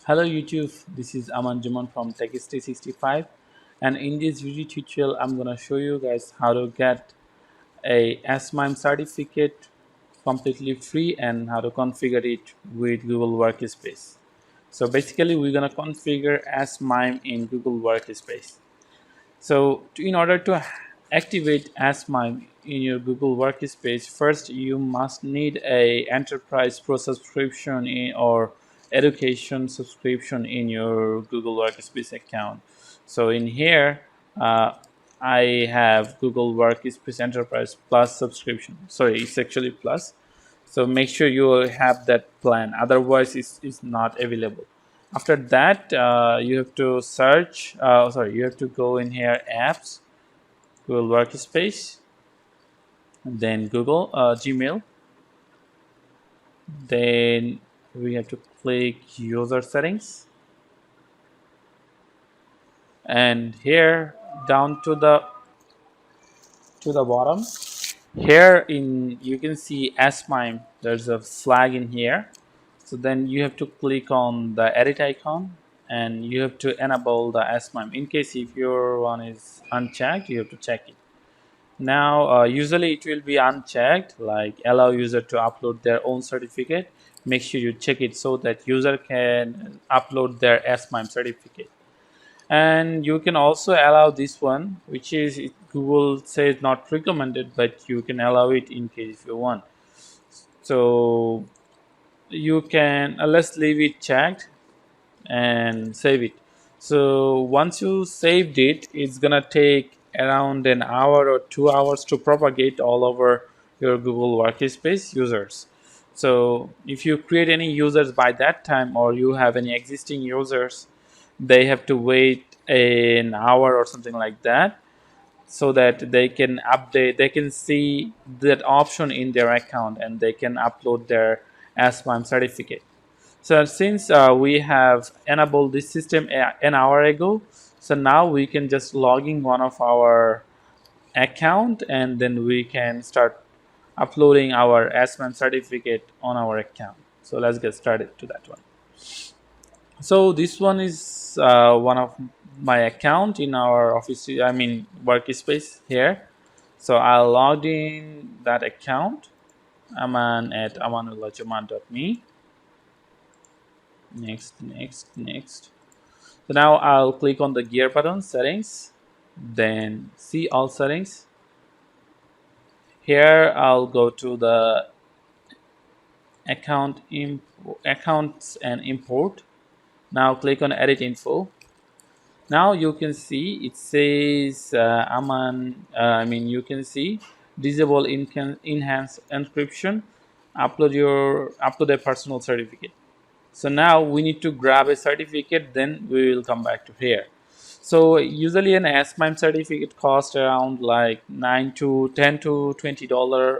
Hello YouTube, this is Aman Juman from TechST65, and in this video tutorial I'm gonna show you guys how to get a MIME certificate completely free and how to configure it with Google Workspace. So basically we're gonna configure MIME in Google Workspace. So in order to activate MIME in your Google Workspace, first you must need a enterprise pro subscription or education subscription in your Google Workspace account. So in here, uh, I have Google Workspace Enterprise Plus subscription. Sorry, it's actually Plus. So make sure you have that plan, otherwise it's not available. After that, you have to search, you have to go in here, apps, Google Workspace, then Google Gmail. Then we have to click user settings, and here down to the bottom, here in you can see SMIME, there's a flag in here. So then you have to click on the edit icon and you have to enable the SMIME. In case if your one is unchecked, you have to check it. Now usually it will be unchecked, like allow user to upload their own certificate. Make sure you check it so that user can upload their SMIME certificate. And you can also allow this one, which is Google says not recommended, but you can allow it in case if you want. So you can let's leave it checked and save it. So once you saved it, it's gonna take around an hour or 2 hours to propagate all over your Google Workspace users. So if you create any users by that time, or you have any existing users, they have to wait an hour or something like that, so that they can update, they can see that option in their account and they can upload their SMIME certificate. So since we have enabled this system an hour ago, so now we can just log in one of our account and then we can start uploading our SMIME certificate on our account. So let's get started to that one. So this one is one of my account in our office, I mean workspace here. So I logged in that account, Aman at amanullajaman.me. Next. So now I'll click on the gear button, settings, then see all settings. Here I'll go to the accounts and import. Now click on edit info. Now you can see it says you can see disable enhance encryption, upload a personal certificate. So now we need to grab a certificate, then we will come back to here. So usually an SMIME certificate costs around like $10 to $20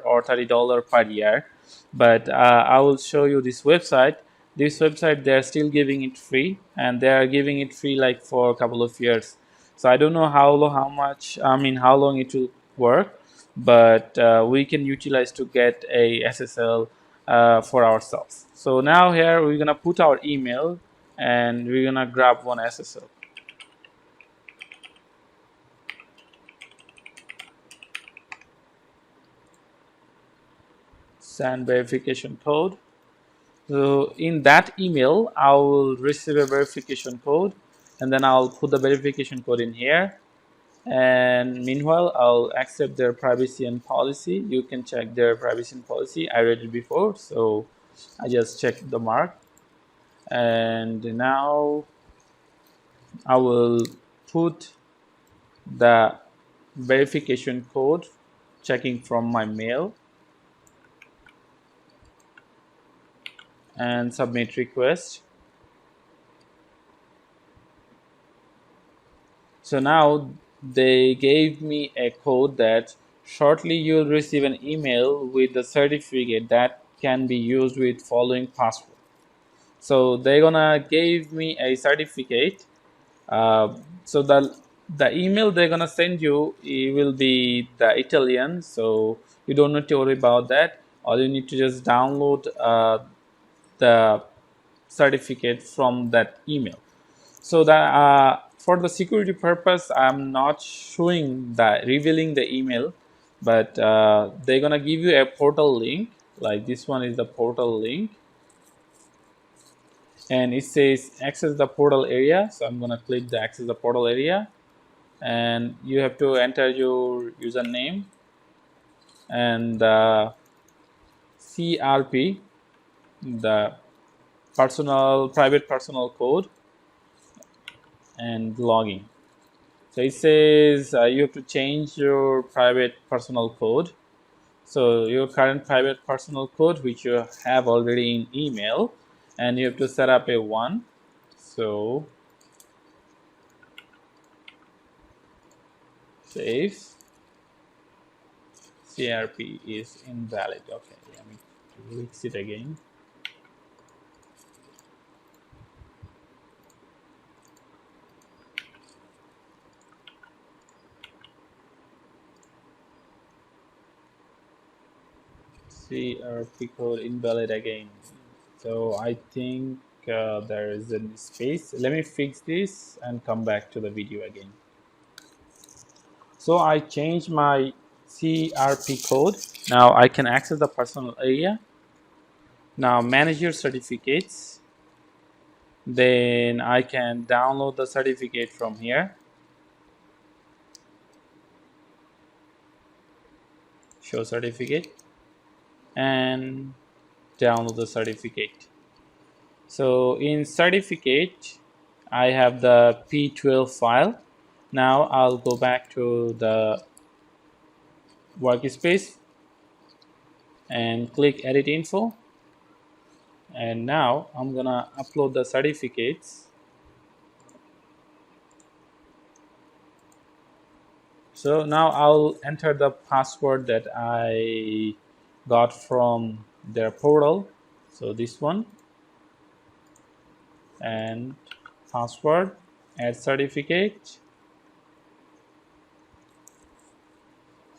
or $30 per year. But I will show you this website. This website, they're still giving it free, and they are giving it free like for a couple of years. So I don't know how long it will work, but we can utilize to get a SSL for ourselves. So now here we're gonna put our email and we're gonna grab one SSL. Send verification code. So in that email, I will receive a verification code, and then I'll put the verification code in here. And meanwhile, I'll accept their privacy and policy. You can check their privacy and policy. I read it before, so I just checked the mark. And now I will put the verification code, checking from my mail, and submit request. So now they gave me a code that shortly you'll receive an email with the certificate that can be used with following password. So they're gonna give me a certificate. So the email they're gonna send you, it will be the Italian, so you don't need to worry about that. All you need to just download the certificate from that email. So that for the security purpose, I'm not showing the revealing the email, but they're gonna give you a portal link. Like this one is the portal link, and it says access the portal area. So I'm gonna click the access the portal area, and you have to enter your username and CRP, the private personal code, and login. So it says you have to change your private personal code. So your current private personal code, which you have already in email, and you have to set up a one. So save CRP is invalid. Okay, let me fix it again. CRP code invalid again. So I think there is a space. Let me fix this and come back to the video again. So I changed my CRP code. Now I can access the personal area. Now manage your certificates. Then I can download the certificate from here. Show certificate and download the certificate. So in certificate, I have the P12 file. Now I'll go back to the workspace and click edit info. And now I'm gonna upload the certificates. So now I'll enter the password that I got from their portal. So this one, and password, add certificate.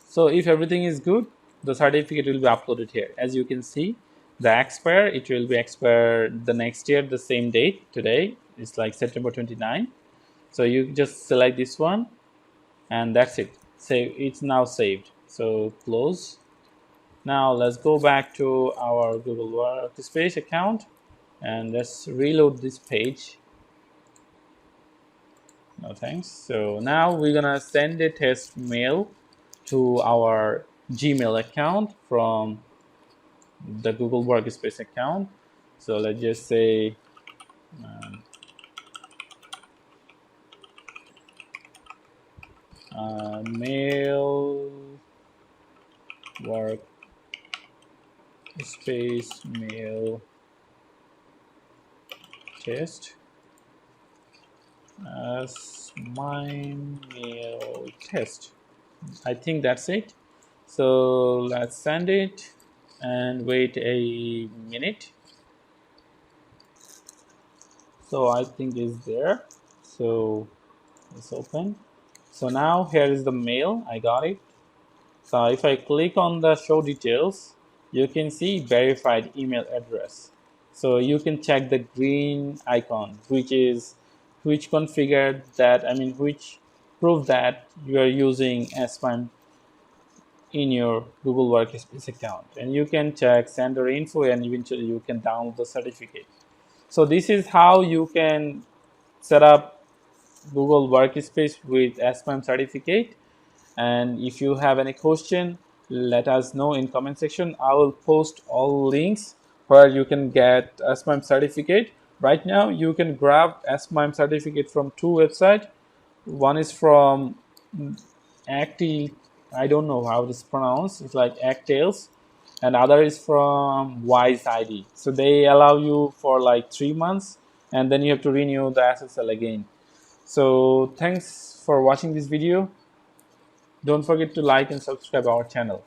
So if everything is good, the certificate will be uploaded here. As you can see, the expire, it will be expired the next year, the same date. Today it's like September 29. So you just select this one, and that's it. Save. It's now saved. So close. Now let's go back to our Google Workspace account, and let's reload this page. No thanks. So now we're gonna send a test mail to our Gmail account from the Google Workspace account. So let's just say mail workspace mail test as MIME mail test. I think that's it. So let's send it and wait a minute. So I think it's there. So let's open. So now here is the mail. I got it. So if I click on the show details, you can see verified email address. So you can check the green icon, which configured that, which prove that you are using SMIME in your Google Workspace account. And you can check sender info, and eventually you can download the certificate. So this is how you can set up Google Workspace with SMIME certificate. And if you have any question, let us know in comment section. I will post all links where you can get SMIME certificate. Right now you can grab SMIME certificate from two websites. One is from Acti, I don't know how it's pronounced, it's like Actails, and other is from Wise ID. So they allow you for like 3 months, and then you have to renew the SSL again. So thanks for watching this video. Don't forget to like and subscribe our channel.